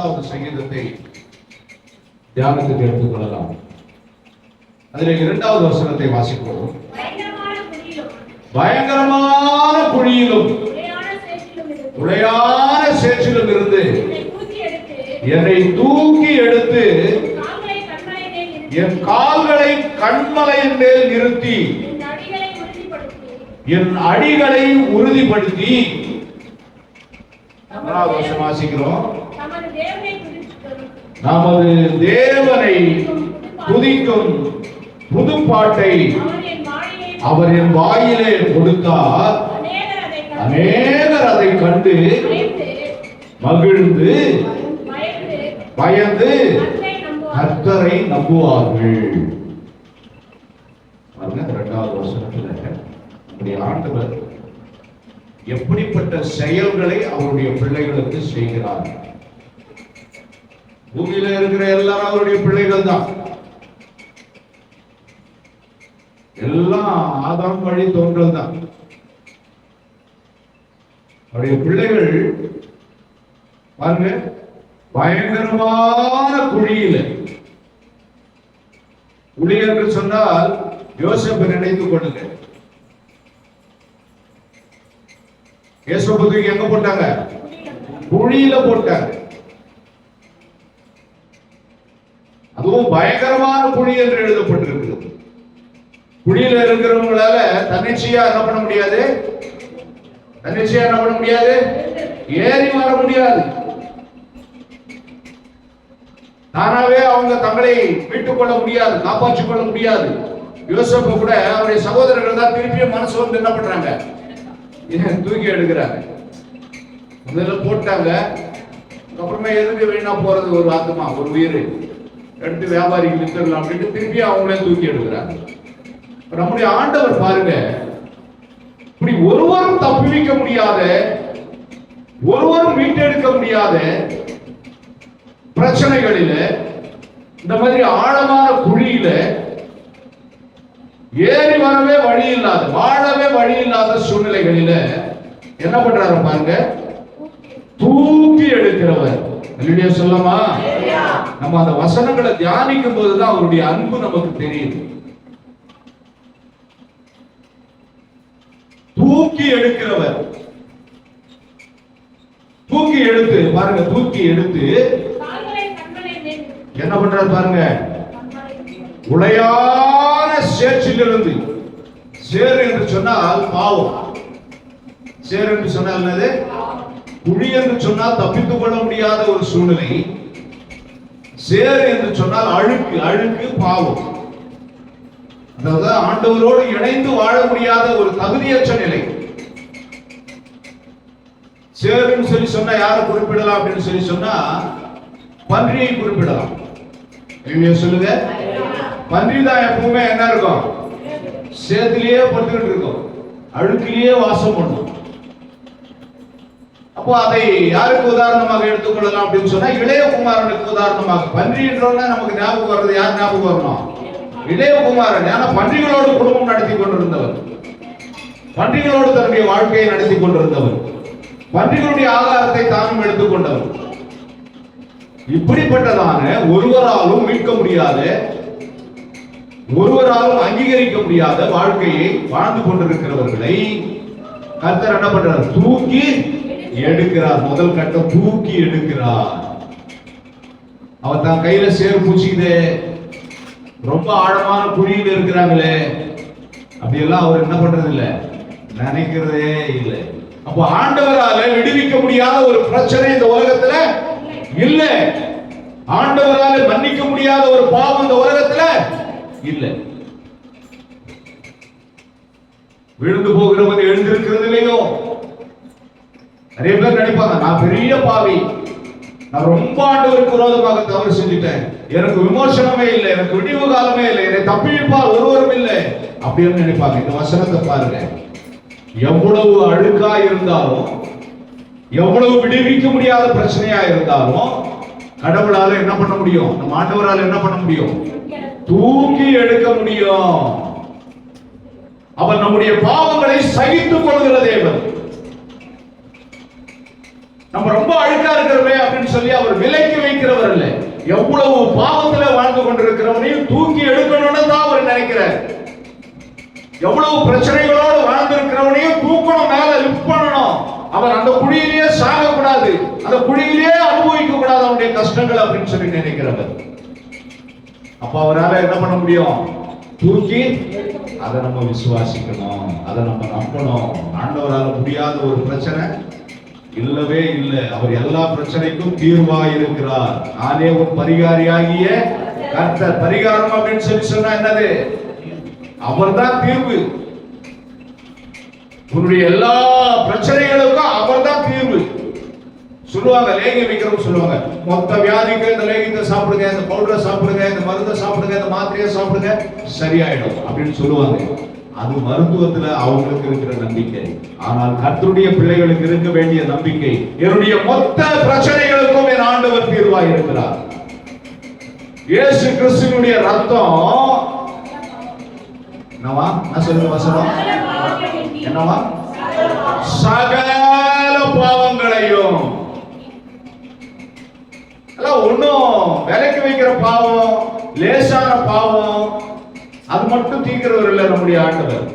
முதலாவது சங்கீதத்தை தியானத்துக்கு எடுத்துக் கொள்ளலாம். அதில் 2வது வசனத்தை வாசிப்போம். பயங்கரமான குழியிலும் உளையான சேற்றிலும் இருந்து என்னை தூக்கி எடுத்து என் கால்களை கண்மலையின் மேல் நிறுத்தி என் அடிகளை உறுதிப்படுத்தி. வாசிக்கிறோம். நமது தேவனை துதிக்கும் புது பாட்டை அவர் என் வாயிலே கொடுத்தார். அநேகர் அதை கண்டு மகிழ்ந்து பயந்து கர்த்தரை நம்புவார்கள். 2வது வசனத்துல நம்முடைய ஆண்டவர் எப்படிப்பட்ட செயல்களை அவருடைய பிள்ளைகளுக்கு செய்கிறார். பூமியில இருக்கிற எல்லாரும் அவருடைய பிள்ளைகள் தான். எல்லாம் ஆதாம் வழி தோன்றல் தான். அவருடைய பிள்ளைகள் பாருங்க, பயங்கரமான குழியில. குழி என்று சொன்னால் யோசேப்பை நினைத்துக் கொள்ளுங்க. யோசேப்புக்கு எங்க போட்டாங்க? குழியில போட்டாங்க. அதுவும் பயங்கரமான குழி என்று எழுதப்பட்டிருக்கிறது. குழியில இருக்கிறவங்களால தன்னிச்சையா என்ன பண்ண முடியாது? தன்னிச்சையா என்ன பண்ண முடியாது? ஏறி வர முடியாது. தானாவே அவங்க தங்களை மீட்டுக் கொள்ள முடியாது, காப்பாற்றிக் கொள்ள முடியாது. யோசேப்பு கூட அவருடைய சகோதரர்கள் தான் திருப்பியும் மனசு வந்து என்ன பண்றாங்க? தூக்கி எடுக்கிறாங்க. முதல்ல போட்டாங்க, அப்புறமா எதுக்கு வீணா போறது? ஒரு ஆத்மா, ஒரு உயிர் எடுத்து வியாபாரிகள் வித்துடலாம் அப்படின்னு திருப்பி அவங்களே தூக்கி எடுக்கிறாங்க. நம்முடைய ஆண்டவர் பாருங்க, இப்படி ஒருவரும் தப்புவிக்க முடியாத, ஒருவரும் மீட்டெடுக்க முடியாத பிரச்சனைகளில, இந்த மாதிரி ஆழமான குழியில ஏறி வரவே வழி இல்லாத, வாழவே வழி இல்லாத சூழ்நிலைகளில என்ன பண்றாரு பாருங்க? தூக்கி எடுக்கிறவர். சொல்லமா? நம்ம அந்த வசனங்களை தியானிக்கும் போதுதான் அவருடைய அன்பு நமக்கு தெரியுது. தூக்கி எடுக்கிறவர். தூக்கி எடுத்து பாருங்க, தூக்கி எடுத்து என்ன பண்றாரு பாருங்க? உளையான சேற்றிலிருந்து. சேர் என்று சொன்னால் பாவம். சேர் என்று சொன்னால் என்னது? குழி என்று சொன்னால் தப்பித்துக் கொள்ள முடியாத ஒரு சூழ்நிலை. சேர் என்று சொன்னால் அழுக்கு, அழுக்கு, பாவம். அதாவது ஆண்டவரோடு இணைந்து வாழ முடியாத ஒரு தகுதியற்ற நிலை. சேருன்னு சொல்லி சொன்னா யாரை குறிப்பிடலாம் அப்படின்னு சொல்லி சொன்னா பன்றியை குறிப்பிடலாம். சொல்லுங்க, பன்றி தான் எப்பவுமே என்ன இருக்கும்? சேத்திலேயே பட்டுக்கிட்டு இருக்கும், அழுக்கிலேயே வாசம் பண்ணும். அப்போ அதை யாருக்கு உதாரணமாக எடுத்துக்கொள்ளலாம் அப்படின்னு சொன்னா இளையகுமாரனுக்கு உதாரணமாக. பன்றி என்றோன்னா நமக்கு ஞாபகம் வர்றது யார் ஞாபகம் வரணும்? இளையகுமாரன். ஏன்னா பன்றிகளோடு குடும்பம் நடத்தி கொண்டிருந்தவர், பன்றிகளோடு தன்னுடைய வாழ்க்கையை நடத்தி கொண்டிருந்தவர், பன்றிகளுடைய ஆகாரத்தை தானும் எடுத்துக்கொண்டவர். இப்படிப்பட்டதான ஒருவராலும் மீட்க முடியாத, ஒருவராலும் அங்கீகரிக்க முடியாத வாழ்க்கையை வாழ்ந்து கொண்டிருக்கிறவர்களை கர்த்தர் என்ன பண்றார்? தூக்கி எடுக்கிறார். முதல் கட்டம் தூக்கி எடுக்கிறார். அவர் தான் கையில சேர் பூச்சிக்குதே, ரொம்ப ஆழமான குழியில் இருக்கிறாங்களே, அப்படியெல்லாம் அவர் என்ன பண்றது இல்ல, நினைக்கிறதே இல்லை. அப்போ ஆண்டவரால விடுவிக்க முடியாத ஒரு பிரச்சனை இந்த உலகத்துல இல்ல. ஆண்டவரால மன்னிக்க முடியாத ஒரு பாவம் இந்த உலகத்துல இல்ல. விழுந்து போகிறவன் எழுந்திருக்கிறது இல்லையோ? நிறைய பேர் நினைப்பாங்க, நான் பெரிய பாவி, நான் ரொம்ப ஆண்டவருக்கு விரோதமாக தவறு செஞ்சுட்டேன், எனக்கு விமோசனமே இல்லை, எனக்கு விடிவு காலமே இல்லை, என்னை தப்பிப்பார் ஒருவரும் இல்லை அப்படின்னு நினைப்பாங்க. இந்த வசனத்தை பாருங்க, எவ்வளவு அழுக்கா இருந்தாலும், எவ்வளவு விடுவிக்க முடியாத பிரச்சனையா இருந்தாலும் கடவுளால என்ன பண்ண முடியும்? நம்ம ஆண்டவரால என்ன பண்ண முடியும்? தூக்கி எடுக்க முடியும். அவர் நம்முடைய பாவங்களை சகித்துக் கொள்கிற தேவன். நம்ம ரொம்ப அழுக்கா இருக்கிறோமே அப்படின்னு சொல்லி அவர் விலைக்கு வைக்கிறவர் இல்லை. எவ்வளவு பாவத்துல வாழ்ந்து கொண்டிருக்கிறவனையும் தூக்கி எடுக்கணும்னு தான் அவர் நினைக்கிறார். எவ்வளவு பிரச்சனைகளோடு வாழ்ந்திருக்கிறவனையும் தூக்கணும், மேல லிஃப்ட் பண்ணணும். அவர் அந்த குழியிலேயே சாகக்கூடாது, அந்த குழியிலேயே அனுபவிக்க கூடாது அவனுடைய கஷ்டங்கள் அப்படின்னு சொல்லி நினைக்கிறவர். அப்ப அவரால் என்ன பண்ண முடியும்? தூக்கி அதை நம்ம விசுவாசிக்கணும், அதை நம்ம நம்பணும். ஆண்டவரால் முடியாத ஒரு பிரச்சனை இல்லவே இல்லை. அவர் எல்லா பிரச்சனைக்கும் தீர்வாய் இருக்கிறார். நானே ஒரு பரிகாரியாகிய கர்த்தர். பரிகாரம் அப்படின்னு சொல்லி சொன்னா என்னது? அவர்தான் தீர்வு. உன்னுடைய எல்லா பிரச்சனைகளுக்கும் அவர்தான் தீர்வு. சொல்லுவாங்க, லேகியம் வைக்கிறவங்க சொல்லுவாங்க, மொத்த வியாதிக்கு இந்த லேகியத்தை சாப்பிடுங்க, இந்த பவுடரை சாப்பிடுங்க, இந்த மருந்தை சாப்பிடுங்க, இந்த மாத்திரையை சாப்பிடுங்க, சரியாயிடும் அப்படின்னு சொல்லுவாங்க. அது மருத்துவத்துல அவங்களுக்கு இருக்கிற நம்பிக்கை. ஆனால் கர்த்தருடைய பிள்ளைகளுக்கு இருக்க வேண்டிய நம்பிக்கை, என்னுடைய மொத்த பிரச்சனைகளுக்கும் என் ஆண்டவர் தீர்வாய் இருக்கிறார். இயேசு கிறிஸ்துவினுடைய ரத்தம் என்னவா? நான் சொல்லுங்க வசனம் என்னவா? சகல பாவங்களையும். ஒன்னும் விலைக்கு வைக்கிற பாவம், லேசான பாவம், அது மட்டும் தீர்க்கிறவர் இல்ல நம்முடைய ஆண்டவர்.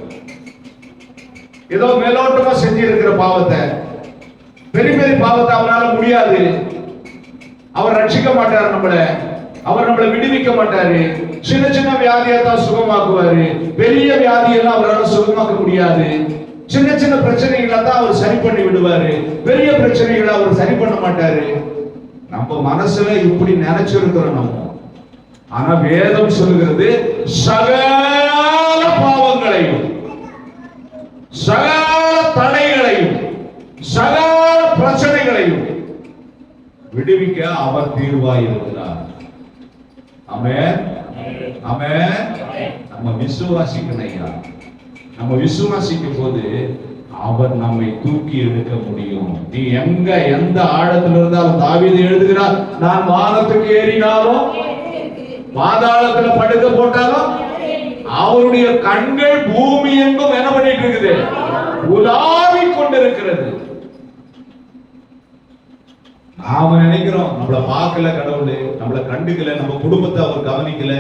ஏதோ மேலோட்டமா செஞ்சு இருக்கிற பாவத்தை, பெரிய பெரிய பாவத்தை அவரால் முடியாது. அவர் ரட்சிக்க மாட்டார் நம்மளை, அவர் நம்மளை விடுவிக்க மாட்டாரு. சின்ன சின்ன வியாதியை தான் சுகமாக்குவாரு, பெரிய வியாதியெல்லாம் அவரால் சுகமாக்க முடியாது. சின்ன சின்ன பிரச்சனைகளை தான் அவர் சரி பண்ணி விடுவாரு, பெரிய பிரச்சனைகளை அவர் சரி பண்ண மாட்டாரு. நம்ம மனசுல இப்படி நினைச்சிருக்கிறோம் நம்ம. ஆனா வேதம் சொல்லுகிறது சகல பாவங்களையும், சகல தடைகளையும், சகல பிரச்சனைகளையும் விடுவிக்க அவர் தீர்வாய் இருக்கிறார். ஆமென், ஆமென். நம்ம விசுவாசிக்கணும் ஐயா. நம்ம விசுவாசிக்கும் போது அவர் நம்மை தூக்கி எடுக்க முடியும். நீ எந்த ஆழத்துல இருந்தாலும், தாவீது எழுதுகிறார், நான் வானத்துக்கு ஏறினாலும் பாதாளத்துல படுக்க போட்டாலும் அவருடைய கண்கள் பூமி எங்கும் என்ன பண்ணிட்டு இருக்குது? உலாவிக் கொண்டிருக்கிறது. நாம நினைக்கிறோம் நம்மள பார்க்கல கடவுள், நம்மள கண்டுக்கல, நம்ம குடும்பத்தை அவர் கவனிக்கல,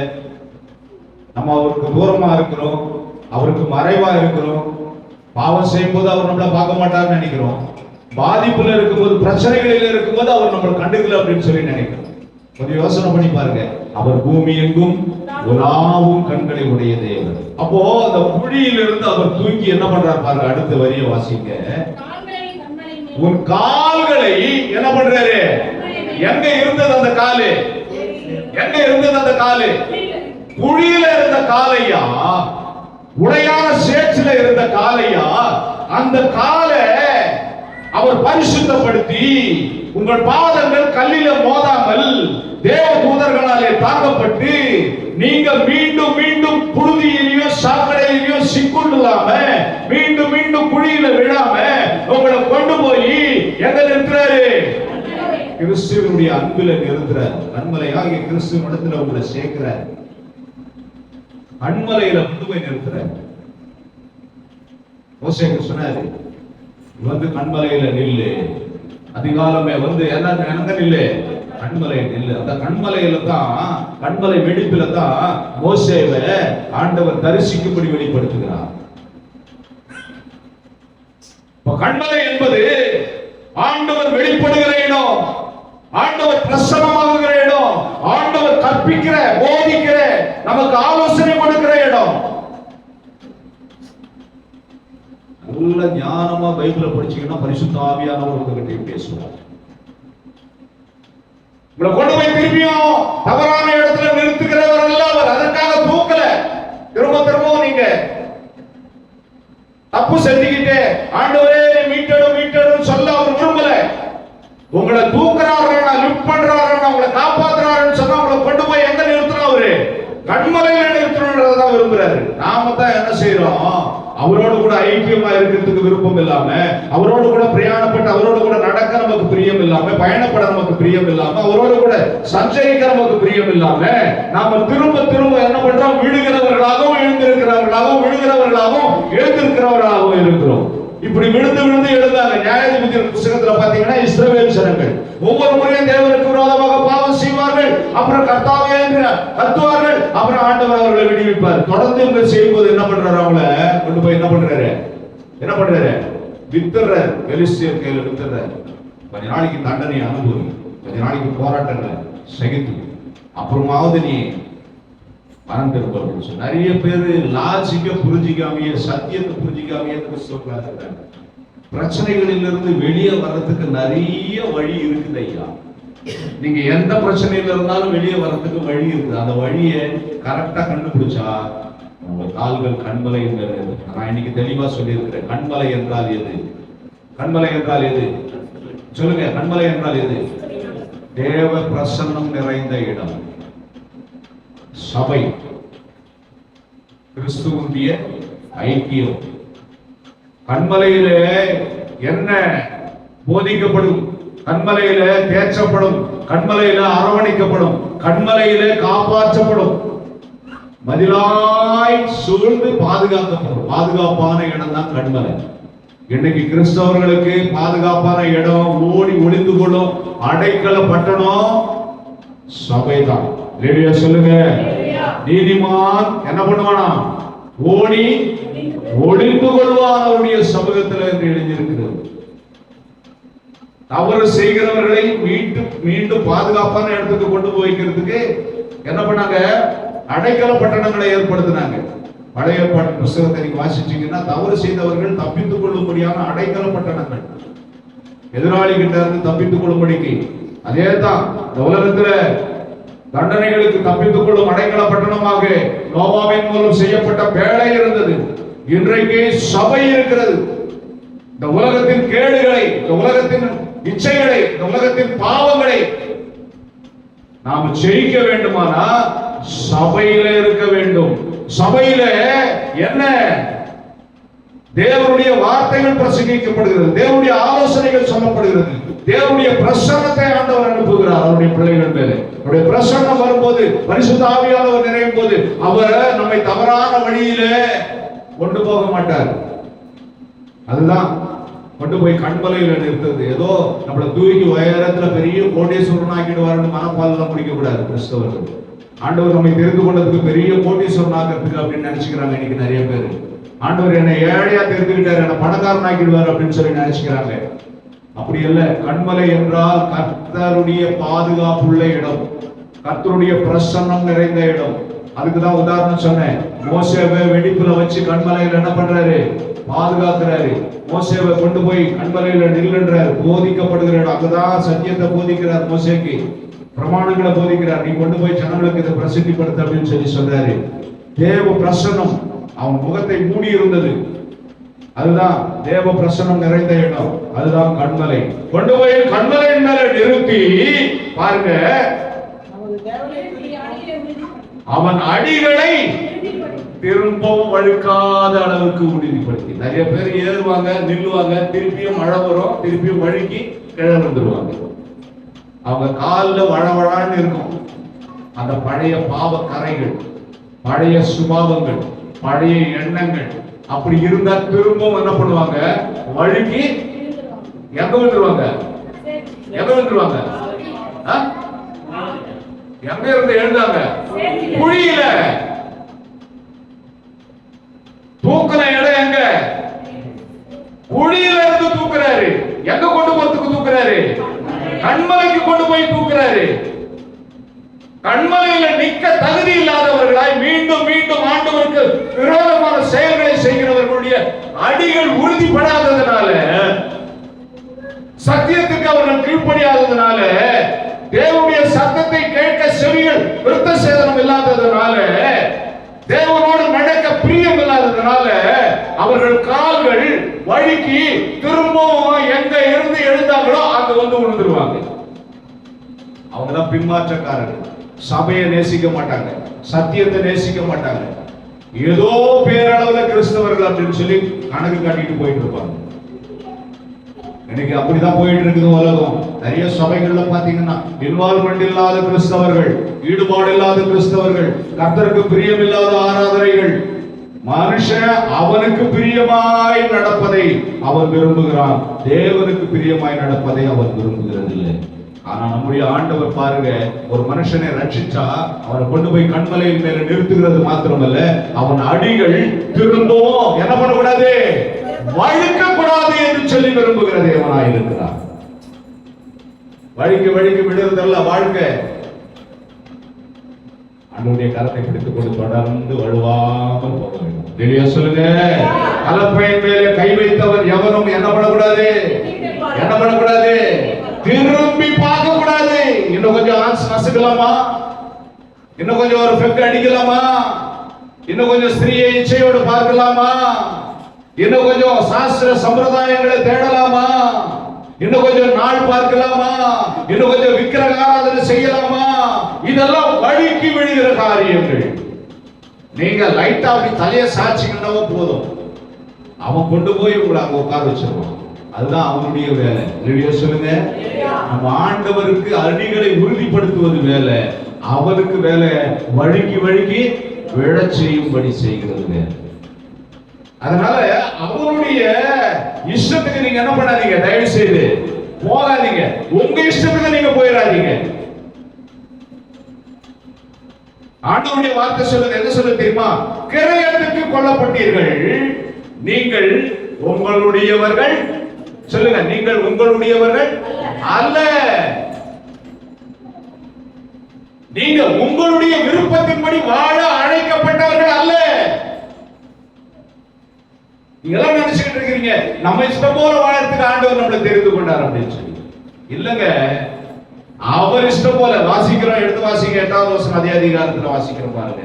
நம்ம அவருக்கு தூரமா இருக்கிறோம், அவருக்கு மறைவா இருக்கிறோம். பாவம் செய்யும் போது அவர் நம்மளை பார்க்க மாட்டார்னு நினைக்கிறோம். பாதிப்புல இருக்கும்போது, பிரச்சனைகளில் இருக்கும்போது அவர் நம்மளை கண்டுக்கல அப்படின்னு சொல்லி நினைக்கிறோம். கொஞ்சம் யோசனை பண்ணி பாருங்க. அவர் பூமி எங்கும் உலாவும் கண்களை உடைய தேவன். அப்போ அந்த குழியிலிருந்து அவர் தூக்கி என்ன பண்றார் பாருங்க. அடுத்த வரிய வாசிக்க, உன் கால்களை என்ன பண்றாரு? எங்க இருந்தது அந்த காலு? எங்க இருந்தது அந்த காலு? குழியில இருந்த காலையா, உடையான சேற்றில இருந்த காலையா? அந்த காலை அவர் பரிசுத்தப்படுத்தி, உங்கள் பாதங்கள் கல்லில மோதாமல் தேவ தூதர்களாலே தாக்கப்பட்டு, நீங்க மீண்டும் மீண்டும் புழுதியிலையும் சாக்கடையிலையும் சிக்குள்ளாம, மீண்டும் மீண்டும் குழியில விழாம உங்களை கொண்டு போய் எங்க நிறுத்துறாரு? கிறிஸ்துவனுடைய அன்பில நிறுத்துறார். கண்மலையாகிய கிறிஸ்துவின் இடத்துல உங்களை சேர்க்கிறார். அன்மலையில கொண்டு போய் நிறுத்துறார். மோசேக்கு சொன்னாரு, வந்து கண்மலையில நில்லு, அதிகாலமே வந்து எங்க நில்லு? கண்மலை நில்லு. அந்த கண்மலையில தான், கண்மலை வெடிப்பில தான் மோசேவை ஆண்டவர் தரிசிக்கும்படி வெளிப்படுத்துகிறார். கண்மலை என்பது ஆண்டவர் வெளிப்படுகிற இடம், ஆண்டவர் பிரசன்னமாகுகிற இடம், ஆண்டவர் கற்பிக்கிற, போதிக்கிற, நமக்கு ஆலோசனை கொடுக்கிற இடம். நல்ல ஞானமா பைபிளை படிச்சீங்கன்னா பரிசுத்த ஆவியானவர் உங்ககிட்ட பேசுவார். உங்களை கொண்டு போய் திரும்பியும் தவறான இடத்துல நிறுத்துகிறவர் அல்ல அவர். அதற்காக தூக்கல. திரும்ப திரும்பவும் நீங்க தப்பு செஞ்சுக்கிட்டே ஆண்டவரே மீட்டடும் சொல்ல அவர் விரும்பல. உங்களை தூக்குறாரு, லிஃப்ட் பண்றாரு, உங்களை காப்பாத்துறாருன்னு சொன்னா உங்களை கொண்டு போய் எங்க நிறுத்தணும்? அவரு கண்மலையில நிறுத்தணும்ன்றதான் விரும்புறாரு. நாம தான் என்ன செய்யறோம்? அவரோடு கூட ஐக்கியமா இருக்கிறதுக்கு விருப்பம் இல்லாம, அவரோடு கூட பிரயாணப்பட்டு அவரோடு கூட நடக்க நமக்கு பிரியம் இல்லாம, பயணப்பட நமக்கு பிரியம் இல்லாம, அவரோடு கூட சஞ்சரிக்க நமக்கு பிரியம் இல்லாம, நாம திரும்ப திரும்ப என்ன பண்றோம்? விழுகிறவர்களாகவும் எழுந்திருக்கிறவர்களாகவும், விழுகிறவர்களாகவும் எழுந்திருக்கிறவர்களாகவும் இருக்கிறோம். இப்படி விழுந்து விழுந்து எழுந்தாங்க. நியாயாதிபதிகள் புத்தகத்துல பாத்தீங்கன்னா இஸ்ரவேல் ஜனங்கள் ஒவ்வொரு முறையும் தேவனுக்கு விரோதமாக பாவம் செய்வார்கள், அப்புறம் கர்த்தாவே என்று கத்துவார்கள், அப்புறம் ஆண்டவர் அவர்களை விடுவிப்பார். தொடர்ந்து இவங்க செய்யும்போது என்ன பண்றாரு, அவங்கள கொண்டு போய் என்ன பண்றாரு வித்துறாரு, பெலிஸ்தியர் கையில வித்துறாரு. கொஞ்ச நாளைக்கு தண்டனை அனுபவி, கொஞ்ச நாளைக்கு போராட்டங்களை சகித்து அப்புறமாவது நீ மனம் திரும்ப. நிறைய பேரு லாஜிக்க புரிஞ்சிக்காமையே, சத்தியத்தை புரிஞ்சிக்காமையே கிறிஸ்தவர்களா இருக்காங்க. பிரச்சனைகளில் இருந்து வெளியே வர்றதுக்கு நிறைய வழி இருக்குது ஐயா. நீங்க எந்த பிரச்சனையில இருந்தாலும் வெளியே வர்றதுக்கு வழி இருக்குது. அந்த வழியை கரெக்டா கண்டுபிடிச்சா உங்க கால்கள் கண்மலை. நான் இன்னைக்கு தெளிவா சொல்லியிருக்கிறேன். கண்மலை என்றால் எது? கண்மலை என்றால் எது சொல்லுங்க? கண்மலை என்றால் எது? தேவ பிரசன்னம் நிறைந்த இடம், சபை, கிறிஸ்துவுடைய ஐக்கியம். கண்மலையில என்ன போதிக்கப்படும்? கண்மலையில தேற்றப்படும், கண்மலையில அரவணைக்கப்படும், கண்மலையில காப்பாற்றப்படும், மதிலாய் சூழ்ந்து பாதுகாக்கப்படும். பாதுகாப்பான இடம் தான் கண்மலை. இன்னைக்கு கிறிஸ்தவர்களுக்கு பாதுகாப்பான இடம், ஓடி ஒளிந்து கொள்ளும் அடைக்கல பட்டணம் சபைதான். சொல்லுங்க. நீதிமான் என்ன பண்ணுவானா? ஓடி ஒளிந்து கொள்வான் அவருடைய சமூகத்தில் என்று எழுதியிருக்கிறது. தவறு செய்கிறவர்களை மீண்டும் பாதுகாப்பான இடத்துக்கு கொண்டு போய் வைக்கிறதுக்கு என்ன பண்ணாங்க? அடைக்கல பட்டணங்களை ஏற்படுத்தினாங்க. பழைய புத்தகத்தை நீங்க வாசிச்சீங்கன்னா தவறு செய்தவர்கள் தப்பித்துக் கொள்ளும்படியான அடைக்கல பட்டணங்கள், எதிராளி கிட்ட இருந்து தப்பித்துக் கொள்ளும்படிக்கு. அதே தான் இந்த உலகத்துல தண்டனைகளுக்கு தப்பித்துக் கொள்ளும் அடைக்கல பட்டணமாக நோவாவின் மூலம் செய்யப்பட்ட பேழை இருந்தது. இன்றைக்கு சபை இருக்கிறது. இந்த உலகத்தின் கேடுகளை, இந்த உலகத்தின் இச்சைகளை, இந்த உலகத்தின் பாவங்களை நாம் ஜெயிக்க வேண்டுமானா சபையில இருக்க வேண்டும். சபையில என்ன? தேவனுடைய வார்த்தைகள் பிரசங்கிக்கப்படுகிறது, தேவனுடைய ஆலோசனைகள் சொல்லப்படுகிறது, தேவனுடைய பிரசன்னத்தை ஆண்டவர் அனுப்புகிறார் அவருடைய பிள்ளைகள் மேலே. அவருடைய பிரசன்னம் வரும்போது, பரிசுத்த ஆவியானவர் நிறையும் போது அவர் நம்மை தவறான வழியில கொண்டு போக மாட்டார். அதுதான் கொண்டு போய் கண்மலையில நிறுத்தது. ஏதோ நம்மளை தூக்கி உயரத்துல பெரிய கோடீஸ்வரன் ஆக்கிடுவாருன்னு மனப்பாலாம் முடிக்க கூடாது. கிறிஸ்தவர்கள் ஆண்டவர் நம்மை தெரிந்து கொண்டதுக்கு பெரிய கோடீஸ்வரன் ஆகிறதுக்கு அப்படின்னு நினைச்சுக்கிறாங்க இன்னைக்கு நிறைய பேர். ஆண்டவர் என்னை ஏழையா தெரிஞ்சுக்கிட்டாரு, என்ன பணக்காரன் ஆக்கிடுவார் அப்படின்னு சொல்லி நினைச்சுக்கிறாங்க. அப்படி இல்ல. கண்மலை என்றால் கர்த்தருடைய பாதுகாப்புள்ள இடம், கர்த்தருடைய பிரசன்னம் நிறைந்த இடம். அதுக்குதான் உதாரணம் சொன்னேன். மோசேவை வெடிப்புல வச்சு கண்மலையில என்ன பண்றாரு? பாதுகாக்கிறாரு. மோசேவை கொண்டு போய் கண்மலையில நில்லுன்றாரு, போதிக்கப்படுகிற இடம். அங்கதான் சத்தியத்தை போதிக்கிறார், மோசேக்கு பிரமாணங்களை போதிக்கிறார். நீ கொண்டு போய் ஜனங்களுக்கு இதை பிரசித்திப்படுத்த அப்படின்னு சொல்லி சொல்றாரு. தேவ பிரசன்னம் அவன் முகத்தை மூடி இருந்தது. அதுதான் தேவ பிரசன்னம் நிறைந்த இடம். அதுதான் கண்மலை. கொண்டு போய் கண்மலையின் மேல நிறுத்தி பாருங்க, அவன் அடிகளை திரும்பவும் வழுக்காத அளவுக்கு உறுதிப்படுத்தி. நிறைய பேர் ஏறுவாங்க, நில்லுவாங்க, திருப்பியும் மழை வரும், திருப்பியும் வழுக்கி கீழே வந்துருவாங்க. அவங்க காலில் வழவழான்னு இருக்கும். அந்த பழைய பாவ கரைகள், பழைய சுபாவங்கள், பழைய எண்ணங்கள் அப்படி இருந்தா திரும்பவும் என்ன பண்ணுவாங்க? வழுக்கி எங்க வந்துருவாங்க? எங்க வந்துருவாங்க? எங்க இருந்து எழுந்தாங்க? குழியில. தூக்குன இடம் எங்க? குழியில இருந்து தூக்குறாரு. எங்க கொண்டு போறதுக்கு தூக்குறாரு? கண்மலைக்கு கொண்டு போய் தூக்குறாரு. கண்மலையில நிக்க தகுதி இல்லாதவர்களாய் மீண்டும் மீண்டும் ஆண்டவருக்கு விரோதமான செயல்களை செய்கிறவர்களுடைய அடிகள் உறுதிப்படாததுனால, சத்தியத்துக்கு அவர்கள் கீழ்ப்படியாததுனால, தேவனுடைய சத்தத்தை கேட்க செவிகள் விருத்த சேதனம் இல்லாததுனால, தேவனோடு நடக்க பிரியம் இல்லாததுனால அவர்கள் கால்கள் வழுக்கி திரும்பவும் எங்க இருந்து எழுந்தாங்களோ அங்க வந்து விழுந்துருவாங்க. அவங்கதான் பின்மாற்றக்காரர்கள். சபையை நேசிக்க மாட்டாங்க, சத்தியத்தை நேசிக்க மாட்டாங்க. ஏதோ பேரளவுல கிறிஸ்தவர்கள் அப்படின்னு சொல்லி கணக்கு காட்டிட்டு போயிட்டு இருப்பாங்க. இன்னைக்கு அப்படிதான் போயிட்டு இருக்குது உலகம். நிறைய சபைகள்ல பாத்தீங்கன்னா இன்வால்வ்மெண்ட் இல்லாத கிறிஸ்தவர்கள், ஈடுபாடு இல்லாத கிறிஸ்தவர்கள், கர்த்தருக்கு பிரியம் இல்லாத ஆராதனைகள், மனுஷன் அவனுக்கு பிரியமாய் நடப்பதை அவன் விரும்புகிறான், தேவனுக்கு பிரியமாய் நடப்பதை அவன் விரும்புகிறது இல்லை. ஆனா நம்முடைய ஆண்டவர் பாருங்க, ஒரு மனுஷனை ரட்சிச்சா அவனை கொண்டு போய் கண்மலையின் மேல நிறுத்துகிறது மாத்திரமல்ல, அவன் அடிகள் திரும்பவும் என்ன பண்ணக்கூடாது, வழுக்க கூடாது என்று சொல்லி விரும்புகிற தேவனாய் இருக்கிறார். வழிக்கு வழிக்கு விடுறதல்ல வாழ்க்கை. அன்றைய கரத்தை பிடித்துக் கொண்டு தொடர்ந்து வழுவாமல் போக வேண்டும். வெளியே சொல்லுங்க. கலப்பையின் மேலே கை வைத்தவர் எவரும் என்ன பண்ணக்கூடாது, என்ன பண்ணக்கூடாது, திரும்பி பார்க்க கூடாது. இன்னும் கொஞ்சம் ஆன்ஸ் நசுக்கலாமா, இன்னும் கொஞ்சம் ஒரு பெக் அடிக்கலாமா, இன்னும் கொஞ்சம் ஸ்திரீயை இச்சையோடு பார்க்கலாமா, இன்னும் கொஞ்சம் சாஸ்திர சம்பிரதாயங்களை தேடலாமா, இன்னும் கொஞ்சம் நாள் பார்க்கலாமா, இன்னும் கொஞ்சம் விக்கிரக ஆராதனை செய்யலாமா, இதெல்லாம் வழிக்கு விழுகிற காரியங்கள். நீங்க லைட்டா அப்படி தலையை சாட்சிங்கன்னா போதும், அவன் கொண்டு போய் உங்களை அங்க உட்கார வச்சிருவான். அதுதான் அவனுடைய வேலை. இல்லையா சொல்லுங்க. நம்ம ஆண்டவருக்கு அடிகளை உறுதிப்படுத்துவது வேலை, அவனுக்கு வேலை வழுக்கி வழுக்கி விழச் செய்யும்படி செய்கிறது வேலை. அதனால அவனுடைய இஷ்டத்துக்கு நீங்க என்ன பண்ணாதீங்க, தயவு செய்து போகாதீங்க. உங்க இஷ்டத்துக்கு நீங்க போயிடாதீங்க. ஆண்டவருடைய வார்த்தை சொல்லுங்க, என்ன சொல்ல தெரியுமா, கிரயத்துக்கு கொல்லப்பட்டீர்கள், நீங்கள் உங்களுடையவர்கள். சொல்லுங்க, நீங்கள் உங்களுடையவர்கள் அல்ல. நீங்க உங்களுடைய விருப்பத்தின்படி வாழ அழைக்கப்பட்டவர்கள் அல்ல. நீங்களாம் நினைச்சுக்கிட்டு இருக்கீங்க நம்ம இஷ்டம் போல வாழறதுக்கு ஆண்டவர் நம்மளை தெரிந்து கொண்டார் அப்படின்னு சொல்லி. இல்லங்க, அவர் இஷ்டம் போல. வாசிக்கிறோம், எடுத்து வாசிக்க 8வது வசனம் அதே அதிகாரத்துல வாசிக்கிறோம் பாருங்க.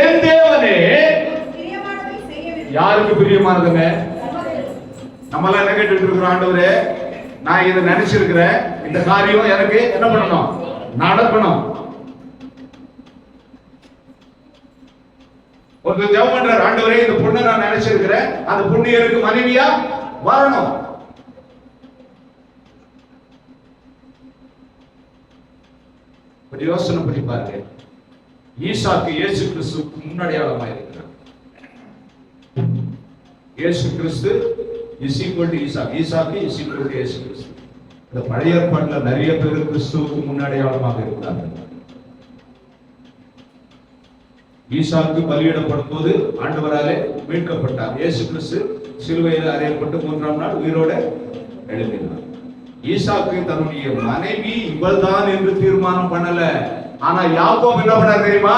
என் தேவனே யாருக்கு பிரியமானதுங்க? நம்ம எல்லாம் என்ன கேட்டுட்டு இருக்கிறோம், ஆண்டவரே நான் இதை நினைச்சிருக்கிறேன், இந்த காரியம் எனக்கு என்ன பண்ணணும், நடக்கணும். ஒரு ஜெபம் பண்றார், ஆண்டவரே இந்த பொண்ணை நான் நினைச்சிருக்கிறேன், அந்த பொண்ணு எனக்கு மனைவியா வரணும். யோசனை பண்ணி பாருங்க. ஈசாக்கு இயேசு கிறிஸ்துவுக்கு முன்னடையாளமா இருக்கிறார். இயேசு கிறிஸ்து இஸ் ஈக்குவல் டு ஈசாக்கு, ஈசாக்கு இஸ் ஈக்குவல் டு இயேசு கிறிஸ்து. இந்த பழைய ஏற்பாட்டுல நிறைய பேர் கிறிஸ்துவுக்கு முன்னடையாளமாக இருக்கிறார்கள். ஈசாக்கு பலியிடப்படும் போது ஆண்டவராலே மீட்கப்பட்டார். இயேசு கிறிஸ்து சிலுவையில் அறையப்பட்டு 3ஆம் நாள் உயிரோட எழுதினார். ஈசாக்கு தன்னுடைய மனைவி இவள் தான் என்று தீர்மானம் பண்ணல. ஆனா யாக்கோபு என்ன பண்ணார் தெரியுமா,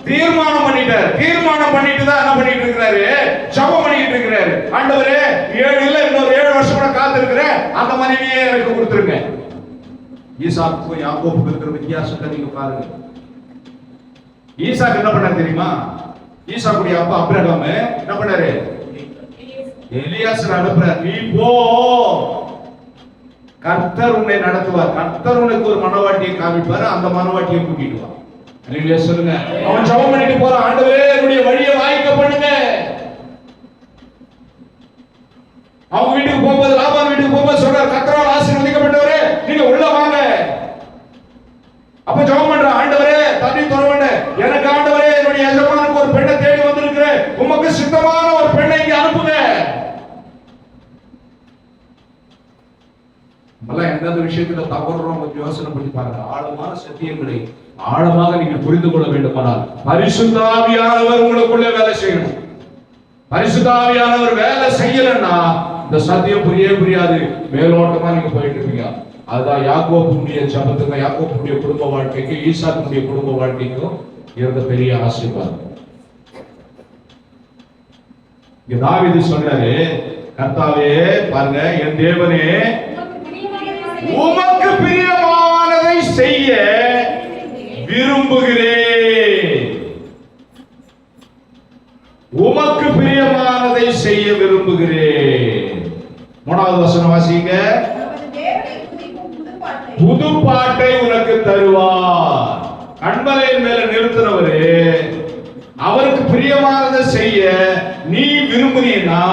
தீர்மானம் பண்ணிட்டார். தீர்மானம் பண்ணிட்டு தான் என்ன பண்ணிட்டு இருக்கிறாரு, ஜெபம் பண்ணிட்டு இருக்கிறாரு. ஆண்டவரே 7 இல்ல இன்னொரு 7 வருஷம் கூட காத்து இருக்கிறேன், அந்த மனைவியே எனக்கு கொடுத்துருங்க. ஈசாக்குக்கும் யாக்கோபுக்கும் இருக்கிற வித்தியாசத்தை நீங்க பாருங்க. ஈசாக்கு என்ன பண்ணாரு தெரியுமா, ஈசாக்குடைய அப்பா ஆபிரகாம் என்ன பண்ணாரு, எலியாசர் அனுப்புறார், நீ போ, கர்த்தர் உன்னை நடத்துவார், கர்த்தர் உனக்கு ஒரு மனவாட்டியை காமிப்பாரு, அந்த மனவாட்டியை கூட்டிட்டு வா. அல்லேலூயா சொல்லுங்க. அவன் ஜெபம் பண்ணிட்டு போறான், ஆண்டவரே என்னுடைய வழியை வாய்க்க பண்ணுங்க. அவங்க வீட்டுக்கு போகும்போது, லாபான் வீட்டுக்கு போகும்போது சொல்றார், கர்த்தரால் ஆசீர்வதிக்கப்பட்டவரே நீங்க உள்ள வாங்க. அப்ப ஜெபம் பண்ற, ஆண்டவரே தண்ணி தரவண்ட எனக்கு, ஆண்டவரே என்னுடைய எஜமானுக்கு ஒரு பெண்ணை தேடி வந்திருக்கிறேன், உமக்கு சித்தமான ஒரு பெண்ணை இங்க அனுப்புங்க. நம்மளாம் எந்தெந்த விஷயத்துல தவறுறோம் கொஞ்சம் யோசனை பண்ணி பாருங்க. ஆழமான சத்தியங்களை ஆழமாக நீங்க புரிந்து கொள்ள வேண்டுமானால் பரிசுத்த ஆவியானவர் உங்களுக்குள்ளே வேலை செய்யணும். பரிசுத்த ஆவியானவர் வேலை செய்யலன்னா இந்த சத்தியம் புரியாது, மேலோட்டமா நீங்க போயிட்டு இருப்பீங்க. அதுதான் யாக்கோபுடைய ஜெபத்துக்கு, யாக்கோபுடைய குடும்ப வாழ்க்கைக்கு, ஈசாக்குடைய குடும்ப வாழ்க்கைக்கும் இருந்த பெரிய ஆசீர்வாதம். இங்க தாவீது சொல்றாரு, கர்த்தாவே பாருங்க, என் தேவனே உமக்கு பிரியமானதை செய்ய விரும்புகிறேன். உமக்கு பிரியமானதை செய்ய விரும்புகிறேன். 3வது வசனம் வாசிங்க. புது பாட்டை உனக்கு தருவார். கண்மலையின் மேல நிறுத்தினவரு அவருக்கு பிரியமானதை செய்ய நீ விரும்புனீன்னா,